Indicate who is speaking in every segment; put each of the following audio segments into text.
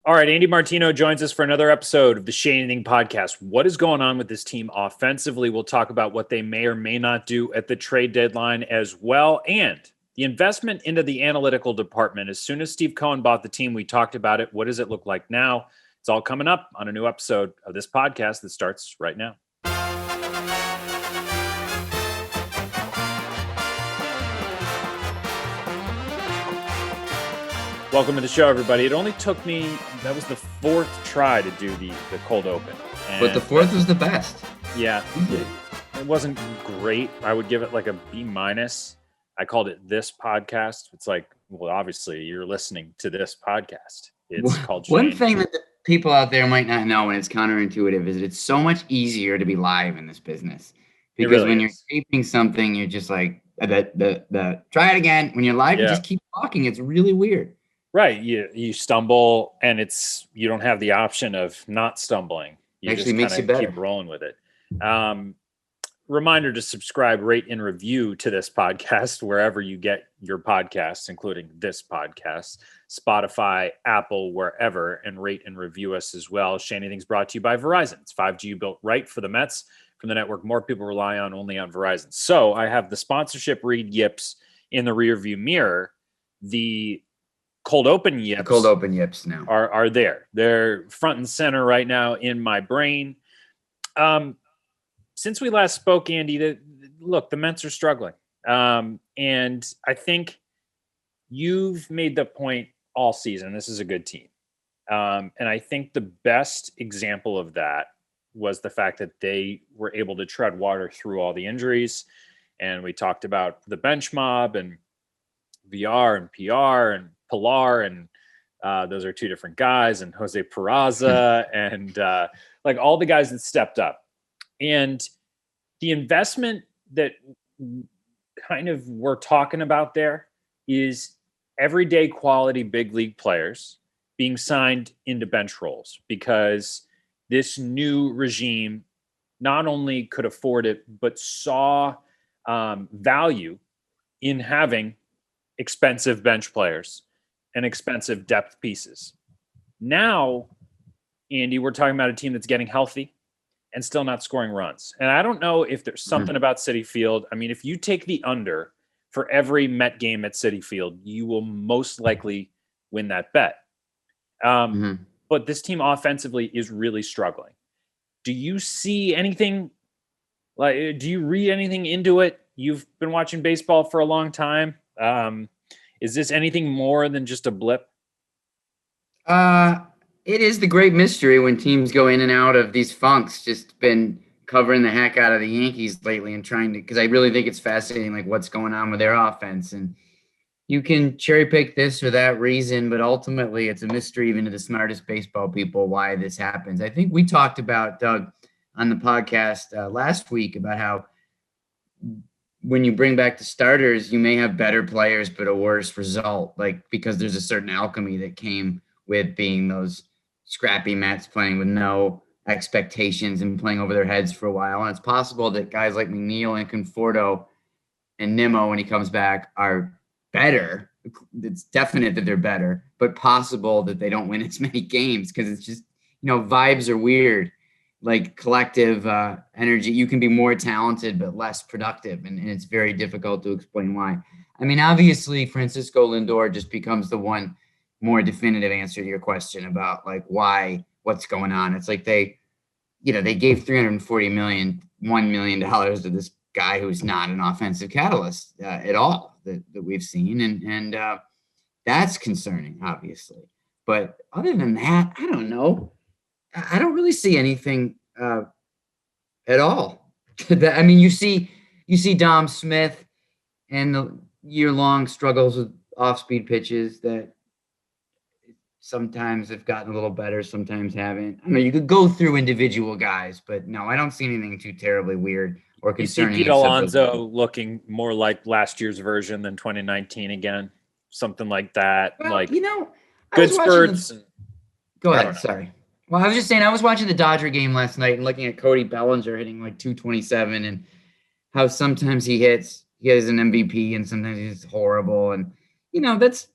Speaker 1: All right, Andy Martino joins us for another episode of the Shea Anything Podcast. What is going on with this team offensively? We'll talk about what they may or may not do at the trade deadline as well, and the investment into the analytical department. As soon as Steve Cohen bought the team, we talked about it. What does it look like now? It's all coming up on a new episode of this podcast that starts right now. Welcome to the show, everybody. It only took me, that was the fourth try to do the cold open.
Speaker 2: But the fourth was the best.
Speaker 1: Yeah. It wasn't great. I would give it like a B-. I called it This Podcast. It's like, well, obviously you're listening to this podcast. It's called Shea.
Speaker 2: One thing that the people out there might not know, and it's counterintuitive, is that it's so much easier to be live in this business. Because really when you're taping something, you're just like, try it again. When you're live, you just keep talking. It's really weird.
Speaker 1: Right. You stumble and you don't have the option of not stumbling. You
Speaker 2: actually
Speaker 1: just
Speaker 2: makes you better.
Speaker 1: Keep rolling with it. Reminder to subscribe, rate, and review to this podcast wherever you get your podcasts, including this podcast, Spotify, Apple, wherever, and rate and review us as well. Shea Anything's brought to you by Verizon. It's 5G built right for the Mets from the network more people rely on, only on Verizon. So I have the sponsorship read yips in the rearview mirror. The cold open yips
Speaker 2: now
Speaker 1: are there. They're front and center right now in my brain. Since we last spoke, Andy, the Mets are struggling. And I think you've made the point all season, this is a good team. And I think the best example of that was the fact that they were able to tread water through all the injuries. And we talked about the bench mob and VR and PR and Pilar, and those are two different guys, and Jose Peraza, and like all the guys that stepped up. And the investment that kind of we're talking about there is everyday quality big league players being signed into bench roles, because this new regime not only could afford it, but saw value in having expensive bench players and expensive depth pieces. Now, Andy, we're talking about a team that's getting healthy and still not scoring runs. And I don't know if there's something about Citi Field. I mean, if you take the under for every Met game at Citi Field, you will most likely win that bet. But this team offensively is really struggling. Do you see anything, do you read anything into it? You've been watching baseball for a long time. Is this anything more than just a blip?
Speaker 2: It is the great mystery when teams go in and out of these funks. Just been covering the heck out of the Yankees lately and trying to, because I really think it's fascinating, like what's going on with their offense. And you can cherry pick this or that reason, but ultimately it's a mystery even to the smartest baseball people why this happens. I think we talked about, Doug, on the podcast last week about how when you bring back the starters, you may have better players, but a worse result, like because there's a certain alchemy that came with being those scrappy Mets playing with no expectations and playing over their heads for a while. And it's possible that guys like McNeil and Conforto and Nimmo, when he comes back, are better. It's definite that they're better, but possible that they don't win as many games because it's just, vibes are weird. Like collective energy, you can be more talented but less productive, and it's very difficult to explain why. I mean, obviously, Francisco Lindor just becomes the one more definitive answer to your question about like what's going on. It's like they gave $340 million, $1 million to this guy who's not an offensive catalyst at all that we've seen, and that's concerning, obviously. But other than that, I don't know. I don't really see anything at all. I mean, you see Dom Smith and the year-long struggles with off-speed pitches that sometimes have gotten a little better, sometimes haven't. I mean, you could go through individual guys, but no, I don't see anything too terribly weird or concerning.
Speaker 1: You see Pete Alonso looking more like last year's version than 2019 again, something like that.
Speaker 2: Well,
Speaker 1: good spurts.
Speaker 2: Go ahead. Sorry. Well, I was just saying, I was watching the Dodger game last night and looking at Cody Bellinger hitting like 227 and how sometimes he has an MVP and sometimes he's horrible. And, that's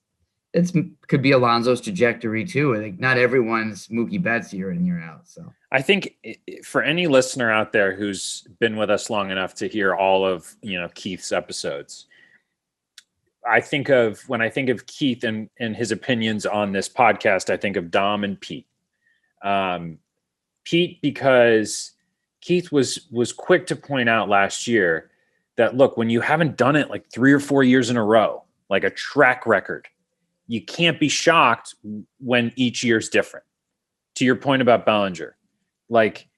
Speaker 2: could be Alonso's trajectory too. Like not everyone's Mookie Betts year in, year out. So
Speaker 1: I think for any listener out there who's been with us long enough to hear all of, Keith's episodes, when I think of Keith and his opinions on this podcast, I think of Dom and Pete. Pete, because Keith was quick to point out last year that, look, when you haven't done it like 3 or 4 years in a row, like a track record, you can't be shocked when each year's different. To your point about Bellinger, like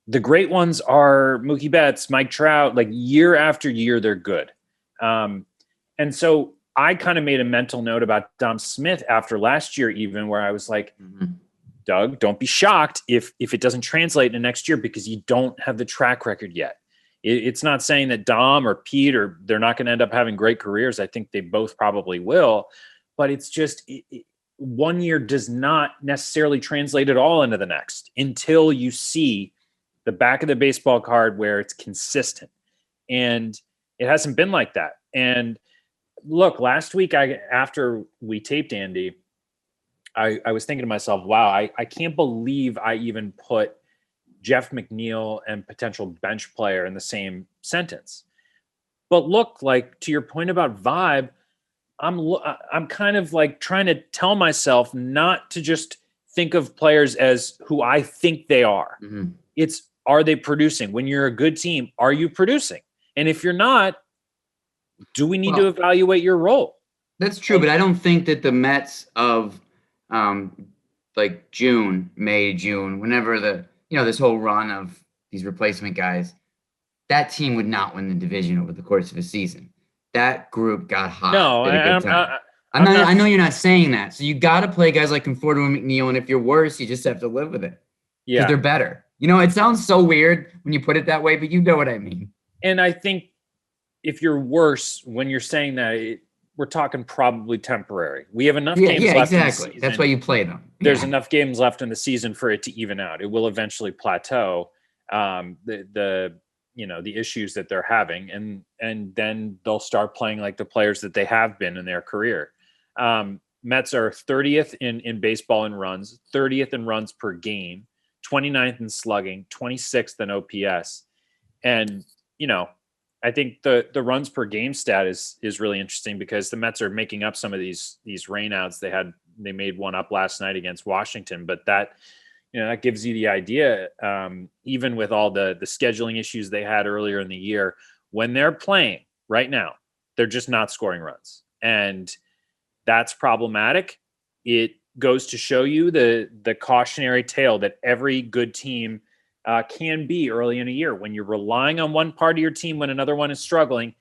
Speaker 1: the great ones are Mookie Betts, Mike Trout, like year after year, they're good. And so I kind of made a mental note about Dom Smith after last year, even where I was like, Doug, don't be shocked if it doesn't translate into next year because you don't have the track record yet. It's not saying that Dom or Pete they're not going to end up having great careers. I think they both probably will. But it's just 1 year does not necessarily translate at all into the next until you see the back of the baseball card where it's consistent. And it hasn't been like that. And look, last week, after we taped Andy, I was thinking to myself, wow, I can't believe I even put Jeff McNeil and potential bench player in the same sentence. But look, like to your point about vibe, I'm kind of like trying to tell myself not to just think of players as who I think they are.
Speaker 2: Mm-hmm.
Speaker 1: It's, are they producing? When you're a good team, are you producing? And if you're not, do we need to evaluate your role?
Speaker 2: That's true, but I don't think that the Mets of like May, June, whenever this whole run of these replacement guys, that team would not win the division over the course of a season. That group got hot.
Speaker 1: No,
Speaker 2: I know you're not saying that. So you got to play guys like Conforto and McNeil, and if you're worse, you just have to live with it.
Speaker 1: Yeah,
Speaker 2: they're better. It sounds so weird when you put it that way, but you know what I mean.
Speaker 1: And I think if you're worse, when you're saying that, we're talking probably temporary. We have enough games left in the season.
Speaker 2: That's why you play them.
Speaker 1: There's enough games left in the season for it to even out. It will eventually plateau. The issues that they're having, and then they'll start playing like the players that they have been in their career. Mets are 30th in baseball in runs, 30th in runs per game, 29th in slugging, 26th in OPS. And, I think the runs per game stat is really interesting because the Mets are making up some of these rainouts. They made one up last night against Washington, but that gives you the idea, even with all the scheduling issues they had earlier in the year, when they're playing right now, they're just not scoring runs. And that's problematic. It goes to show you the cautionary tale that every good team can be early in a year. When you're relying on one part of your team when another one is struggling,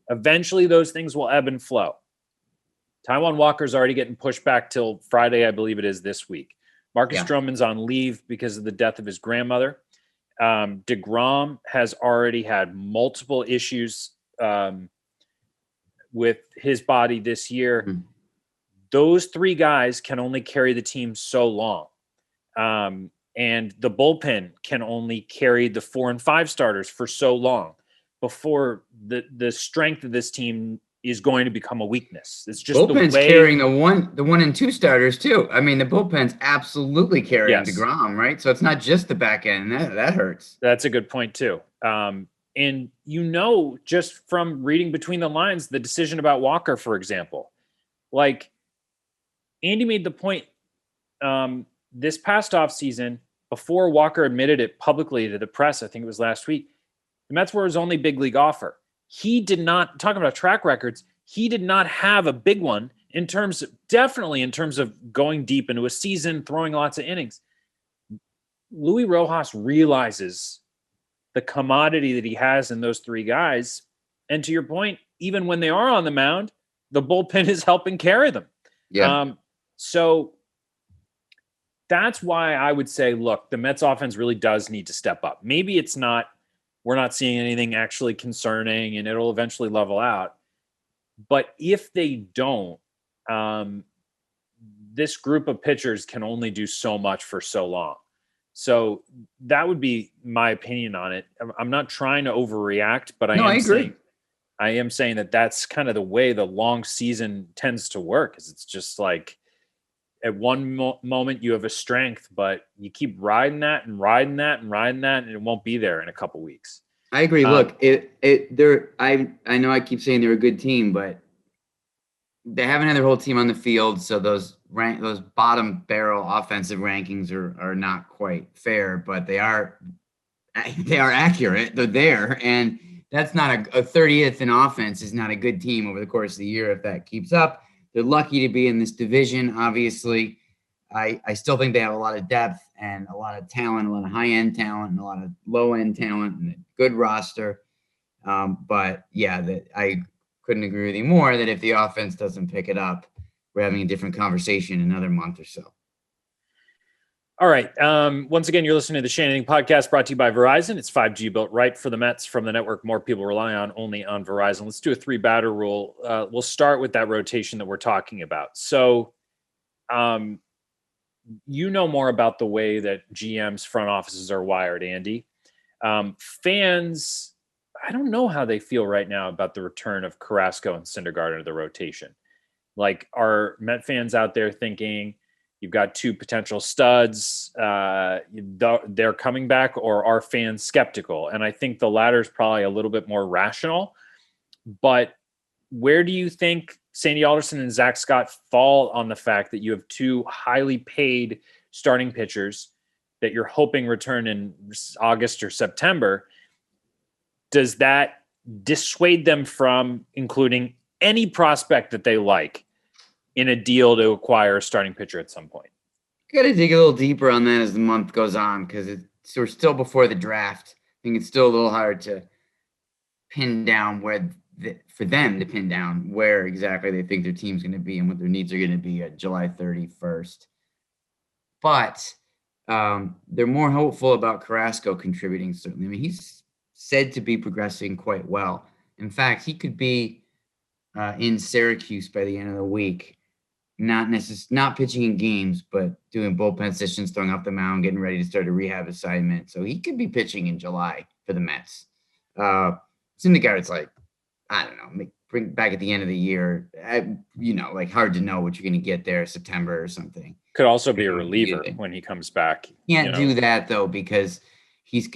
Speaker 1: eventually those things will ebb and flow. Taijuan Walker's already getting pushed back till Friday, I believe it is this week. Marcus Stroman's on leave because of the death of his grandmother. DeGrom has already had multiple issues with his body this year. Mm-hmm. Those three guys can only carry the team so long. And the bullpen can only carry the 4 and 5 starters for so long before the strength of this team is going to become a weakness. It's just
Speaker 2: bullpen's the way carrying the 1 and 2 starters too. I mean, the bullpen's absolutely carrying DeGrom, right? So it's not just the back end. That hurts.
Speaker 1: That's a good point too. And just from reading between the lines, the decision about Walker, for example, like Andy made the point this past offseason, before Walker admitted it publicly to the press, I think it was last week, the Mets were his only big league offer. He did not, talking about track records, he did not have a big one definitely in terms of going deep into a season, throwing lots of innings. Luis Rojas realizes the commodity that he has in those three guys. And to your point, even when they are on the mound, the bullpen is helping carry them.
Speaker 2: Yeah.
Speaker 1: So that's why I would say, look, the Mets offense really does need to step up. Maybe we're not seeing anything actually concerning and it'll eventually level out. But if they don't, this group of pitchers can only do so much for so long. So that would be my opinion on it. I'm not trying to overreact, but I agree. I am saying that that's kind of the way the long season tends to work, is it's just like at one moment you have a strength, but you keep riding that and riding that and riding that, and it won't be there in a couple weeks.
Speaker 2: I agree. Look, I know I keep saying they're a good team, but they haven't had their whole team on the field, so those bottom barrel offensive rankings are not quite fair, but they are accurate. They're there, and that's not a 30th in offense is not a good team over the course of the year if that keeps up. They're lucky to be in this division. Obviously, I still think they have a lot of depth and a lot of talent, a lot of high-end talent and a lot of low-end talent and a good roster. But yeah, I couldn't agree with you more that if the offense doesn't pick it up, we're having a different conversation in another month or so.
Speaker 1: All right. Once again, you're listening to the Shea Anything Podcast, brought to you by Verizon. It's 5G built right for the Mets from the network more people rely on, only on Verizon. Let's do a 3-batter rule. We'll start with that rotation that we're talking about. So, you know more about the way that GMs front offices are wired, Andy. Fans, I don't know how they feel right now about the return of Carrasco and Syndergaard into the rotation. Like, are Met fans out there thinking you've got two potential studs, they're coming back, or are fans skeptical? And I think the latter is probably a little bit more rational. But where do you think Sandy Alderson and Zach Scott fall on the fact that you have two highly paid starting pitchers that you're hoping return in August or September? Does that dissuade them from including any prospect that they like in a deal to acquire a starting pitcher at some point?
Speaker 2: Got to dig a little deeper on that as the month goes on, because we're still before the draft. I think it's still a little hard to pin down for them to pin down where exactly they think their team's going to be and what their needs are going to be at July 31st. But they're more hopeful about Carrasco contributing, certainly. I mean, he's said to be progressing quite well. In fact, he could be in Syracuse by the end of the week, not pitching in games, but doing bullpen sessions, throwing up the mound, getting ready to start a rehab assignment. So he could be pitching in July for the Mets. Syndergaard's like, I don't know, bring back at the end of the year. Like hard to know what you're going to get there, September or something.
Speaker 1: Could also be a reliever when he comes back.
Speaker 2: Can't do that though, because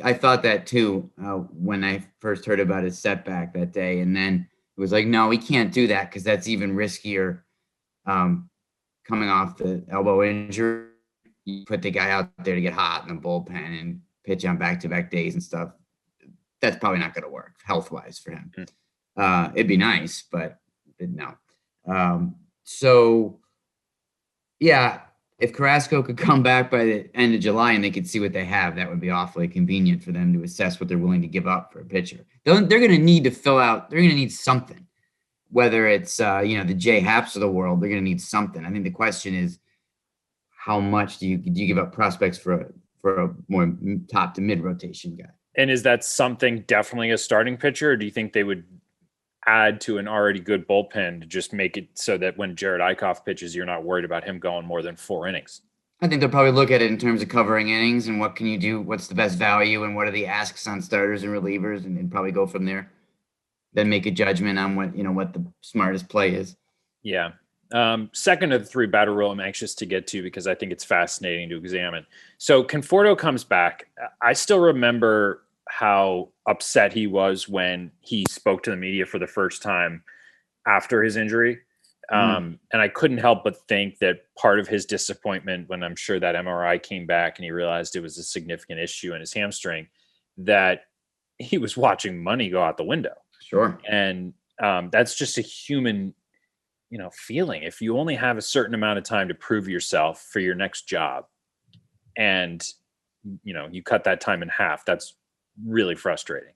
Speaker 2: I thought that too when I first heard about his setback that day, and then it was like, no, he can't do that because that's even riskier. Coming off the elbow injury, you put the guy out there to get hot in the bullpen and pitch on back-to-back days and stuff. That's probably not going to work health-wise for him. It'd be nice, but no. So, yeah, if Carrasco could come back by the end of July and they could see what they have, that would be awfully convenient for them to assess what they're willing to give up for a pitcher. They're going to need to fill out. They're going to need something. Whether it's, the J Haps of the world, they're going to need something. I think the question is, how much do you give up prospects for a more top to mid rotation guy?
Speaker 1: And is that something definitely a starting pitcher, or do you think they would add to an already good bullpen to just make it so that when Jared Eichhoff pitches, you're not worried about him going more than 4 innings?
Speaker 2: I think they'll probably look at it in terms of covering innings and what can you do, what's the best value, and what are the asks on starters and relievers, and probably go from there. Then make a judgment on what the smartest play is. Yeah.
Speaker 1: Second of the 3-batter rule I'm anxious to get to because I think it's fascinating to examine. So Conforto comes back. I still remember how upset he was when he spoke to the media for the first time after his injury. And I couldn't help but think that part of his disappointment when I'm sure that MRI came back and he realized it was a significant issue in his hamstring, that he was watching money go out the window.
Speaker 2: Sure.
Speaker 1: And that's just a human, feeling. If you only have a certain amount of time to prove yourself for your next job and, you cut that time in half, that's really frustrating.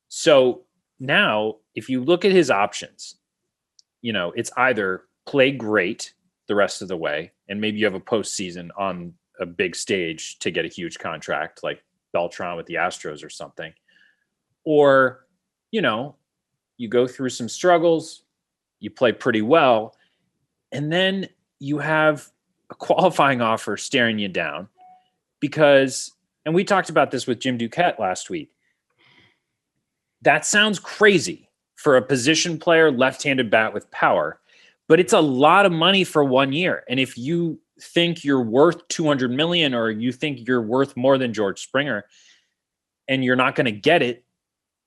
Speaker 1: So now if you look at his options, it's either play great the rest of the way, and maybe you have a postseason on a big stage to get a huge contract like Beltran with the Astros or something, or you go through some struggles, you play pretty well, and then you have a qualifying offer staring you down because, and we talked about this with Jim Duquette last week, That sounds crazy for a position player, left-handed bat with power, but it's a lot of money for 1 year. And if you think you're worth $200 million, or you think you're worth more than George Springer, and you're not going to get it,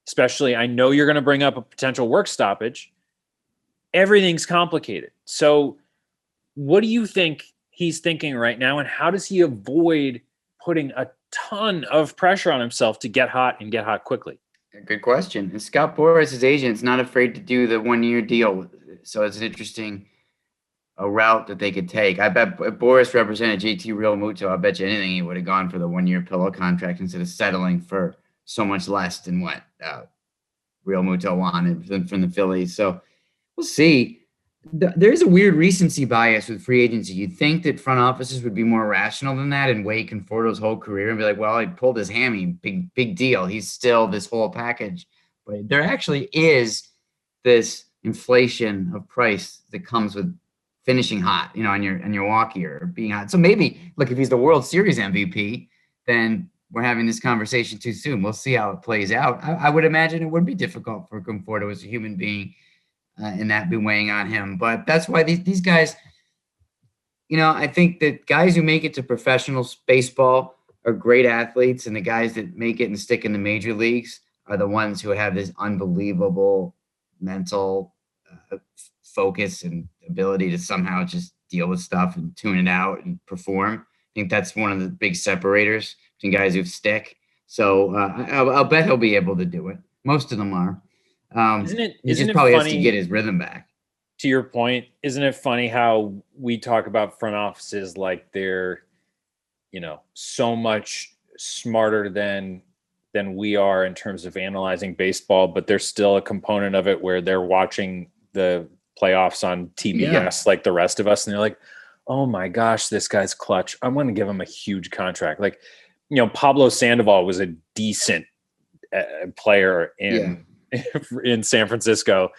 Speaker 1: especially, I know you're going to bring up a potential work stoppage. Everything's complicated. So what do you think he's thinking right now, and how does he avoid putting a ton of pressure on himself to get hot and get hot quickly?
Speaker 2: Good question. And Scott Boras, his agent, is not afraid to do the 1 year deal. So it's an interesting route that they could take. I bet if Boras represented JT Realmuto, I bet you anything he would have gone for the 1 year pillow contract instead of settling for so much less than what Realmuto wanted from the Phillies. So we'll see. There's a weird recency bias with free agency. You'd think that front offices would be more rational than that and weigh Conforto's whole career and be like, well, he pulled his hammy, big deal. He's still this whole package. But there actually is this inflation of price that comes with finishing hot, on your walkie or being hot. So maybe, look, if he's the World Series MVP, then we're having this conversation too soon. We'll see how it plays out. I would imagine it would be difficult for Conforto as a human being and that be weighing on him. But that's why these guys, I think that guys who make it to professional baseball are great athletes, and the guys that make it and stick in the major leagues are the ones who have this unbelievable mental focus and ability to somehow just deal with stuff and tune it out and perform. I think that's one of the big separators between guys who stick. So I'll bet he'll be able to do it. Most of them are.
Speaker 1: Isn't it
Speaker 2: probably
Speaker 1: funny,
Speaker 2: has to get his rhythm back.
Speaker 1: To your point, isn't it funny how we talk about front offices like they're, so much smarter than we are in terms of analyzing baseball, but there's still a component of it where they're watching the playoffs on TBS like the rest of us, and they're like, oh my gosh, this guy's clutch. I'm going to give him a huge contract. Like, Pablo Sandoval was a decent player in San Francisco,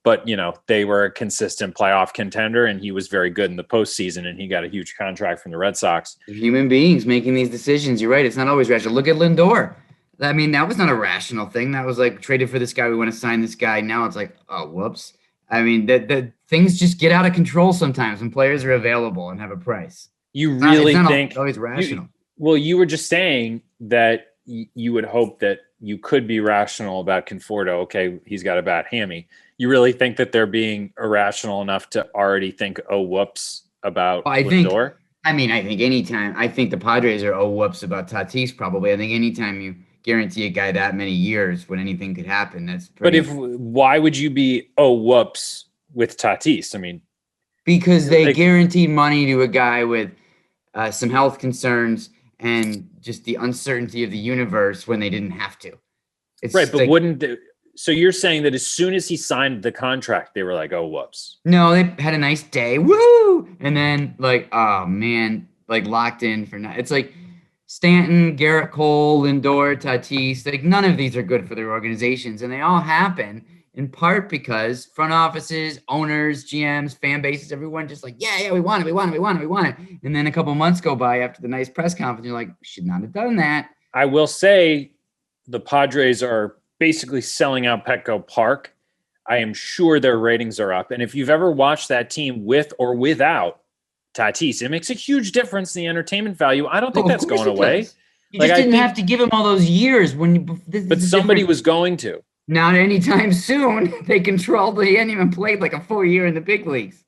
Speaker 1: but they were a consistent playoff contender, and he was very good in the postseason, and he got a huge contract from the Red Sox.
Speaker 2: Human beings making these decisions. You're right. It's not always rational. Look at Lindor. I mean, that was not a rational thing. That was like, traded for this guy. We want to sign this guy. Now it's like, oh, whoops. I mean, the things just get out of control sometimes when players are available and have a price.
Speaker 1: You really think
Speaker 2: always rational?
Speaker 1: You were just saying that you would hope that you could be rational about Conforto. Okay, he's got a bad hammy. You really think that they're being irrational enough to already think, oh, whoops, about Lindor?
Speaker 2: I think anytime. I think the Padres are, oh, whoops, about Tatis probably. I think anytime you guarantee a guy that many years when anything could happen, that's pretty.
Speaker 1: But why would you be, oh, whoops, with Tatis? I mean,
Speaker 2: because they guaranteed money to a guy with some health concerns and just the uncertainty of the universe when they didn't have to. It's
Speaker 1: right, but so you're saying that as soon as he signed the contract, they were like, oh, whoops.
Speaker 2: No, they had a nice day. Woo! And then oh man, locked in for now. It's like Stanton, Garrett Cole, Lindor, Tatis, none of these are good for their organizations. And they all happen in part because front offices, owners, GMs, fan bases, everyone just yeah, we want it. And then a couple months go by after the nice press conference, you're like, we should not have done that.
Speaker 1: I will say the Padres are basically selling out Petco Park. I am sure their ratings are up. And if you've ever watched that team with or without Tatis, it makes a huge difference in the entertainment value. I don't think that's going away.
Speaker 2: You just didn't have to give him all those years
Speaker 1: but somebody was going to.
Speaker 2: Not anytime soon. They controlled. He hadn't even played a full year in the big leagues.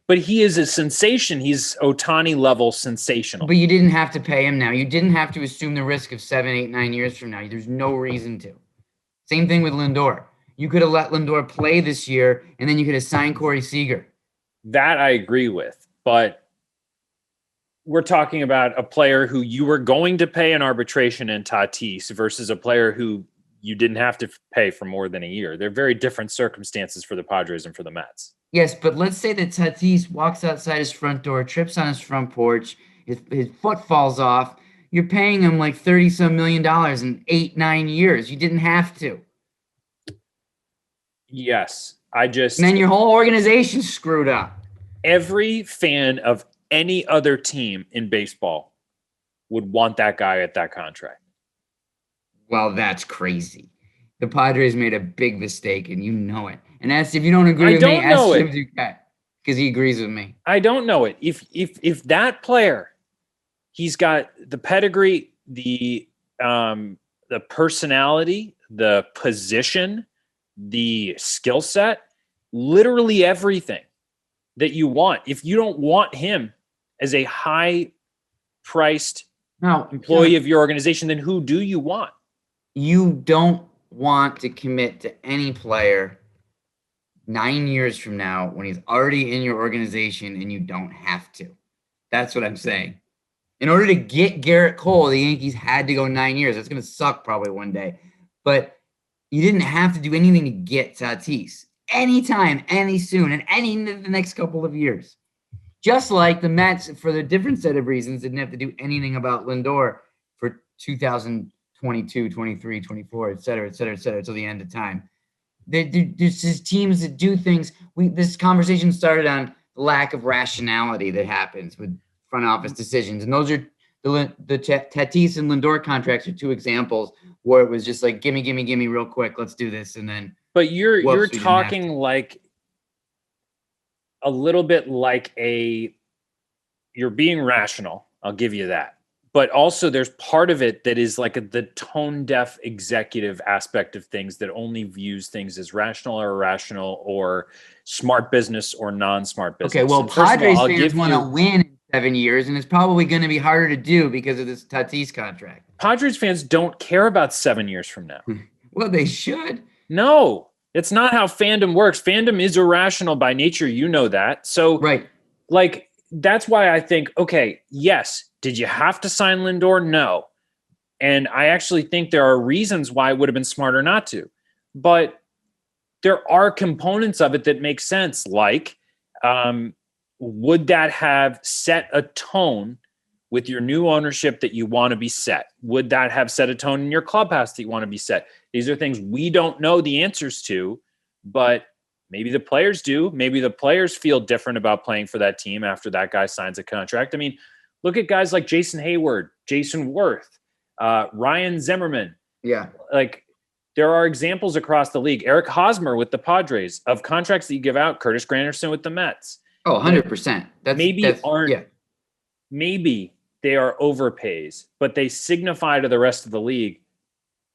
Speaker 1: But he is a sensation. He's Ohtani level sensational.
Speaker 2: But you didn't have to pay him now. You didn't have to assume the risk of 7, 8, 9 years from now. There's no reason to. Same thing with Lindor. You could have let Lindor play this year, and then you could have signed Corey Seager.
Speaker 1: That I agree with. But we're talking about a player who you were going to pay an arbitration in Tatis versus a player who you didn't have to pay for more than a year. They're very different circumstances for the Padres and for the Mets.
Speaker 2: Yes, but let's say that Tatis walks outside his front door, trips on his front porch, his foot falls off. You're paying him $30-some million in 8, 9 years. You didn't have to.
Speaker 1: Yes,
Speaker 2: And then your whole organization's screwed up.
Speaker 1: Every fan of any other team in baseball would want that guy at that contract.
Speaker 2: Well, that's crazy. the Padres made a big mistake, and you know it. And ask if you don't agree
Speaker 1: I
Speaker 2: with me,
Speaker 1: don't
Speaker 2: ask
Speaker 1: know
Speaker 2: Jim
Speaker 1: it.
Speaker 2: Duquette, because he agrees with me.
Speaker 1: I don't know it. If that player, he's got the pedigree, the personality, the position, the skill set, literally everything that you want. If you don't want him as a high-priced employee of your organization, then who do you want?
Speaker 2: You don't want to commit to any player 9 years from now when he's already in your organization and you don't have to. That's what I'm saying. In order to get Garrett Cole, the Yankees had to go 9 years. That's going to suck probably one day. But you didn't have to do anything to get Tatis anytime, any soon, and any in the next couple of years. Just like the Mets, for the different set of reasons, didn't have to do anything about Lindor for 2022, 23, 24, et cetera, till the end of time. There's just teams that do things. This conversation started on the lack of rationality that happens with front office decisions, and those are the Tatis and Lindor contracts are two examples where it was just like gimme real quick, let's do this, and then.
Speaker 1: But you're talking like a little bit like you're being rational. I'll give you that. But also there's part of it that is like the tone deaf executive aspect of things that only views things as rational or irrational or smart business or non-smart business.
Speaker 2: Okay, well, Padres fans want to win in 7 years, and it's probably going to be harder to do because of this Tatis contract.
Speaker 1: Padres fans don't care about 7 years from now.
Speaker 2: Well, they should.
Speaker 1: No, it's not how fandom works. Fandom is irrational by nature. You know that. So,
Speaker 2: right.
Speaker 1: Like, that's why I think, okay, yes, did you have to sign Lindor? No. And I actually think there are reasons why it would have been smarter not to. But there are components of it that make sense. Like, would that have set a tone with your new ownership that you want to be set? Would that have set a tone in your clubhouse that you want to be set? These are things we don't know the answers to, but maybe the players do. Maybe the players feel different about playing for that team after that guy signs a contract. I mean, look at guys like Jason Hayward, Jason Worth, Ryan Zimmerman.
Speaker 2: Yeah.
Speaker 1: Like, there are examples across the league. Eric Hosmer with the Padres of contracts that you give out. Curtis Granderson with the Mets.
Speaker 2: Oh, 100%.
Speaker 1: Maybe they are overpays, but they signify to the rest of the league,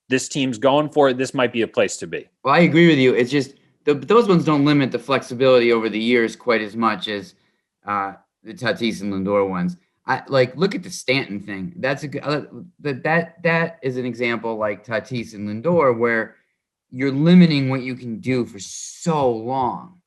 Speaker 1: this team's going for it. This might be a place to be.
Speaker 2: Well, I agree with you. It's just those ones don't limit the flexibility over the years quite as much as the Tatis and Lindor ones. Look at the Stanton thing. That's that is an example like Tatis and Lindor where you're limiting what you can do for so long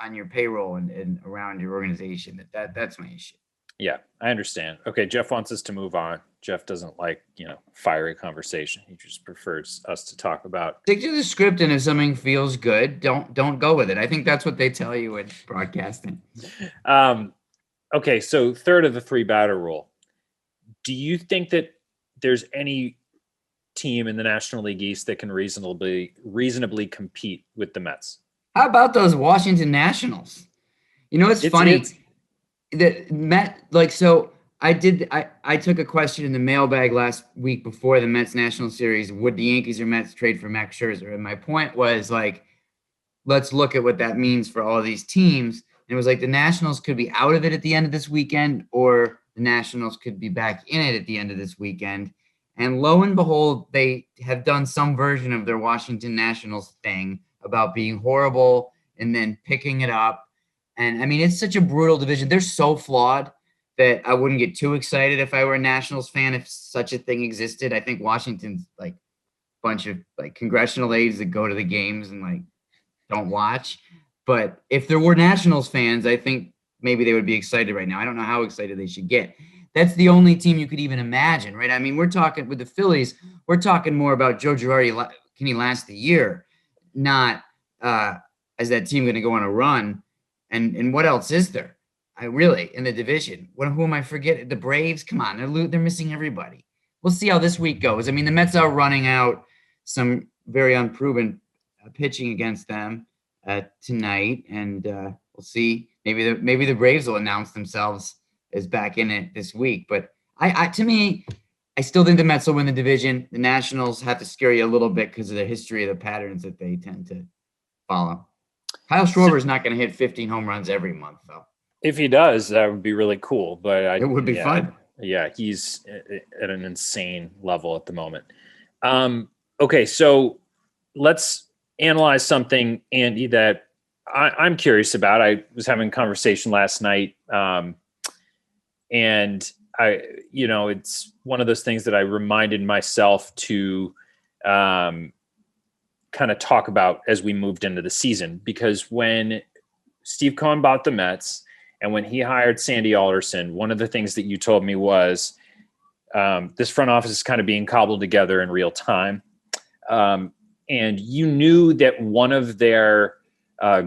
Speaker 2: on your payroll and around your organization. That's my issue.
Speaker 1: Yeah, I understand. Okay, Jeff wants us to move on. Jeff doesn't like, fiery conversation. He just prefers us to talk about.
Speaker 2: Stick to the script, and if something feels good, don't go with it. I think that's what they tell you in broadcasting.
Speaker 1: Okay, so third of the 3-batter rule. Do you think that there's any team in the National League East that can reasonably compete with the Mets?
Speaker 2: How about those Washington Nationals? It's funny. The Met, I took a question in the mailbag last week before the Mets National Series. Would the Yankees or Mets trade for Max Scherzer? And my point was let's look at what that means for all these teams. And it was like the Nationals could be out of it at the end of this weekend, or the Nationals could be back in it at the end of this weekend. And lo and behold, they have done some version of their Washington Nationals thing about being horrible and then picking it up. And I mean, it's such a brutal division. They're so flawed that I wouldn't get too excited if I were a Nationals fan if such a thing existed. I think Washington's like a bunch of congressional aides that go to the games and don't watch. But if there were Nationals fans, I think maybe they would be excited right now. I don't know how excited they should get. That's the only team you could even imagine, right? I mean, we're talking with the Phillies, we're talking more about Joe Girardi, can he last the year, not is that team going to go on a run? And what else is there? In the division. Who am I forgetting? The Braves? Come on, they're missing everybody. We'll see how this week goes. I mean, the Mets are running out some very unproven pitching against them tonight, and we'll see. Maybe the Braves will announce themselves as back in it this week. But to me, I still think the Mets will win the division. The Nationals have to scare you a little bit because of the history of the patterns that they tend to follow. Kyle Schwarber is not going to hit 15 home runs every month, though.
Speaker 1: If he does, that would be really cool. But
Speaker 2: it would be fun.
Speaker 1: Yeah, he's at an insane level at the moment. Okay, so let's analyze something, Andy, that I'm curious about. I was having a conversation last night, and it's one of those things that I reminded myself to kind of talk about as we moved into the season, because when Steve Cohen bought the Mets and when he hired Sandy Alderson, one of the things that you told me was this front office is kind of being cobbled together in real time. And you knew that one of their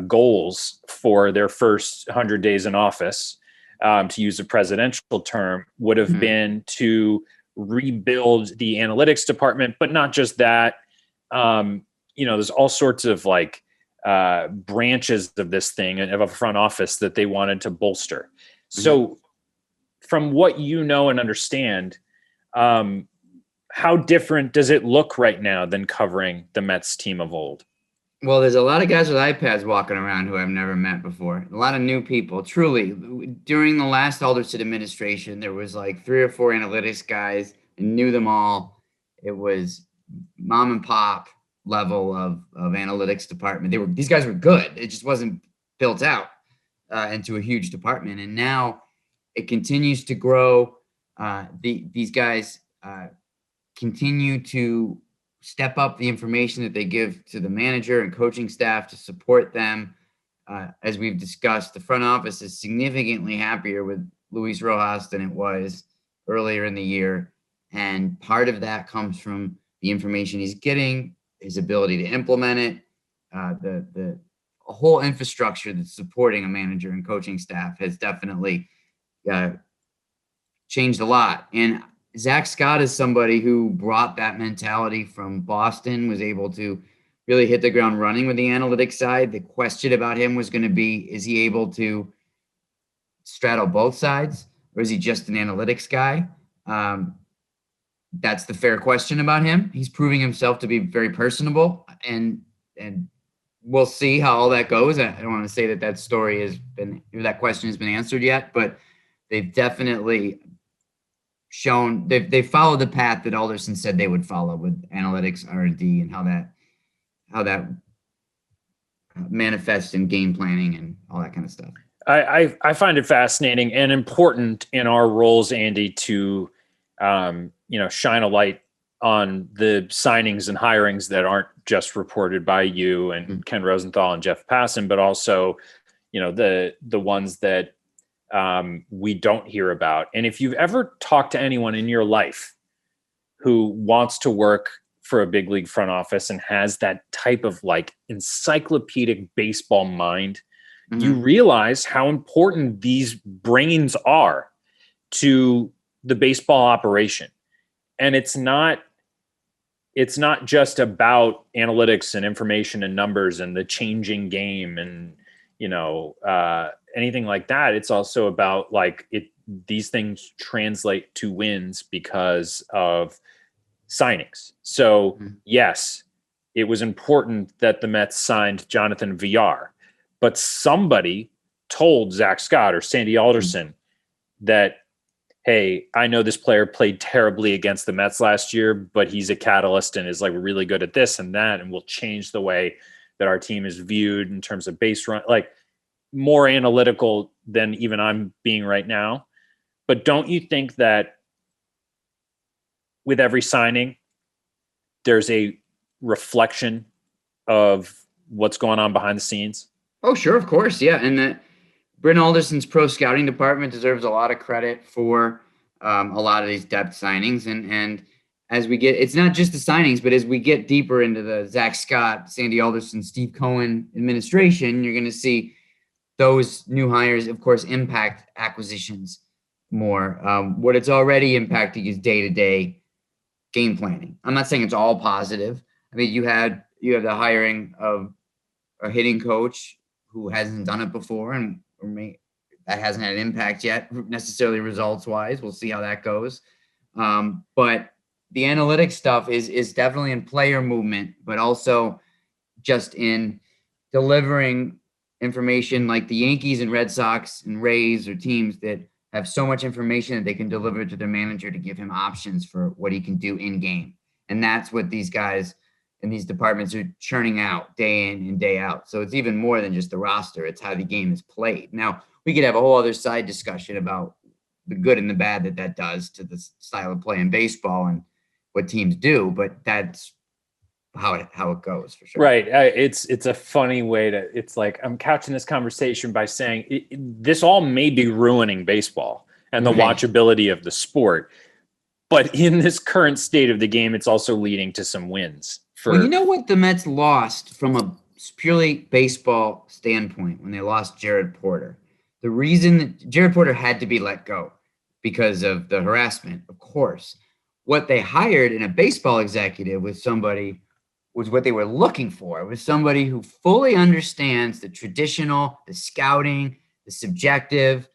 Speaker 1: goals for their first 100 days in office, to use a presidential term, would have been to rebuild the analytics department, but not just that. There's all sorts of branches of this thing, of a front office that they wanted to bolster. So from what you know and understand, how different does it look right now than covering the Mets team of old?
Speaker 2: Well, there's a lot of guys with iPads walking around who I've never met before. A lot of new people. Truly, during the last Alderson administration, there was 3 or 4 analytics guys and knew them all. It was mom and pop level of analytics department. These guys were good. It just wasn't built out into a huge department. And now it continues to grow. These guys continue to step up the information that they give to the manager and coaching staff to support them. As we've discussed, the front office is significantly happier with Luis Rojas than it was earlier in the year. And part of that comes from the information he's getting, his ability to implement it, the whole infrastructure that's supporting a manager and coaching staff has definitely changed a lot. And Zach Scott is somebody who brought that mentality from Boston, was able to really hit the ground running with the analytics side. The question about him was going to be, is he able to straddle both sides, or is he just an analytics guy? That's the fair question about him. He's proving himself to be very personable, and we'll see how all that goes. I don't want to say that that question has been answered yet, but they've definitely shown they followed the path that Alderson said they would follow with analytics, R&D, and how that manifests in game planning and all that kind of stuff.
Speaker 1: I find it fascinating and important in our roles, Andy, to shine a light on the signings and hirings that aren't just reported by you and Ken Rosenthal and Jeff Passan, but also, the ones that we don't hear about. And if you've ever talked to anyone in your life who wants to work for a big league front office and has that type of encyclopedic baseball mind, you realize how important these brains are to the baseball operation. And it's not just about analytics and information and numbers and the changing game and, anything like that. It's also about these things translate to wins because of signings. So yes, it was important that the Mets signed Jonathan Villar, but somebody told Zach Scott or Sandy Alderson that, hey, I know this player played terribly against the Mets last year, but he's a catalyst and is really good at this and that, and will change the way that our team is viewed in terms of base run, more analytical than even I'm being right now. But don't you think that with every signing, there's a reflection of what's going on behind the scenes?
Speaker 2: Oh, sure. Of course. Yeah. And that Bryn Alderson's pro scouting department deserves a lot of credit for a lot of these depth signings. And as we get, it's not just the signings, but as we get deeper into the Zach Scott, Sandy Alderson, Steve Cohen administration, you're going to see those new hires, of course, impact acquisitions more. What it's already impacting is day-to-day game planning. I'm not saying it's all positive. I mean, you have the hiring of a hitting coach who hasn't done it before, and that hasn't had an impact yet, necessarily results-wise. We'll see how that goes. But the analytics stuff is definitely in player movement, but also just in delivering information. Like the Yankees and Red Sox and Rays are teams that have so much information that they can deliver to their manager to give him options for what he can do in game. And that's what these guys in these departments are churning out day in and day out. So it's even more than just the roster. It's how the game is played. Now, we could have a whole other side discussion about the good and the bad that does to the style of play in baseball and what teams do, but that's how it goes for sure.
Speaker 1: Right. It's a funny way it's like, I'm couching this conversation by saying this all may be ruining baseball and the watchability of the sport, but in this current state of the game, it's also leading to some wins.
Speaker 2: Well, you know what the Mets lost from a purely baseball standpoint when they lost Jared Porter? The reason that Jared Porter had to be let go because of the harassment, of course. What they hired in a baseball executive was what they were looking for. It was somebody who fully understands the traditional, the scouting, the subjective,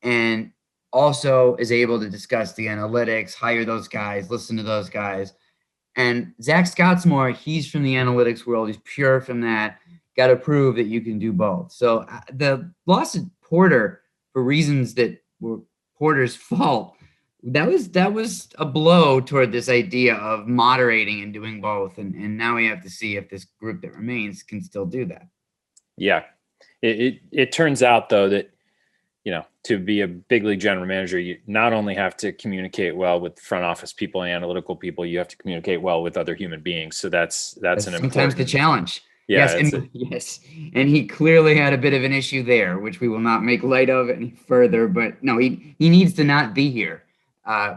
Speaker 2: and also is able to discuss the analytics, hire those guys, listen to those guys. And Zach Scottsmore, he's from the analytics world. He's pure from that. Got to prove that you can do both. So the loss of Porter, for reasons that were Porter's fault, that was a blow toward this idea of moderating and doing both. And now we have to see if this group that remains can still do that.
Speaker 1: Yeah. It turns out, though, that, to be a big league general manager, you not only have to communicate well with front office people and analytical people, you have to communicate well with other human beings. So that's
Speaker 2: sometimes the challenge.
Speaker 1: Yeah,
Speaker 2: yes. And he clearly had a bit of an issue there, which we will not make light of any further, but no, he needs to not be here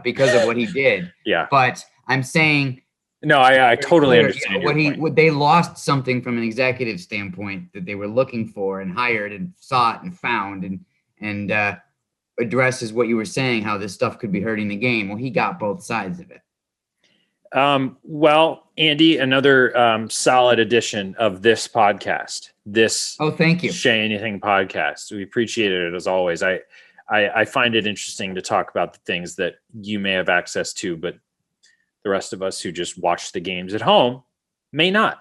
Speaker 2: because of what he did.
Speaker 1: Yeah.
Speaker 2: But I'm saying,
Speaker 1: no, I totally understand.
Speaker 2: What they lost something from an executive standpoint that they were looking for and hired and sought and found and addresses what you were saying, how this stuff could be hurting the game. Well, he got both sides of it.
Speaker 1: Well, Andy, another solid edition of this podcast.
Speaker 2: Thank you.
Speaker 1: Shea Anything Podcast. We appreciate it as always. I find it interesting to talk about the things that you may have access to, but the rest of us who just watch the games at home may not.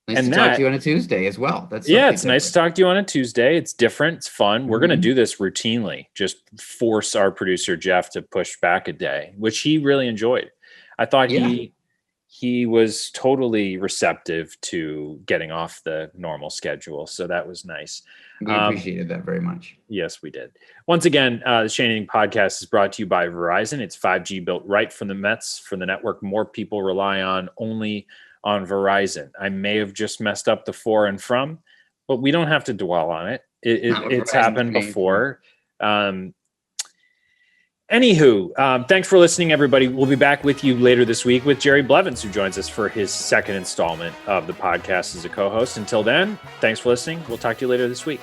Speaker 2: Nice to talk to you on a Tuesday as well.
Speaker 1: It's nice to talk to you on a Tuesday. It's different. It's fun. Mm-hmm. We're going to do this routinely. Just force our producer, Jeff, to push back a day, which he really enjoyed. I thought he was totally receptive to getting off the normal schedule. So that was nice.
Speaker 2: We appreciated that very much.
Speaker 1: Yes, we did. Once again, the Shea Anything Podcast is brought to you by Verizon. It's 5G built right from the Mets for the network more people rely on only on Verizon. I may have just messed up the for and from, but we don't have to dwell on it. It's happened before. Anywho, thanks for listening, everybody. We'll be back with you later this week with Jerry Blevins, who joins us for his second installment of the podcast as a co-host. Until then, thanks for listening. We'll talk to you later this week.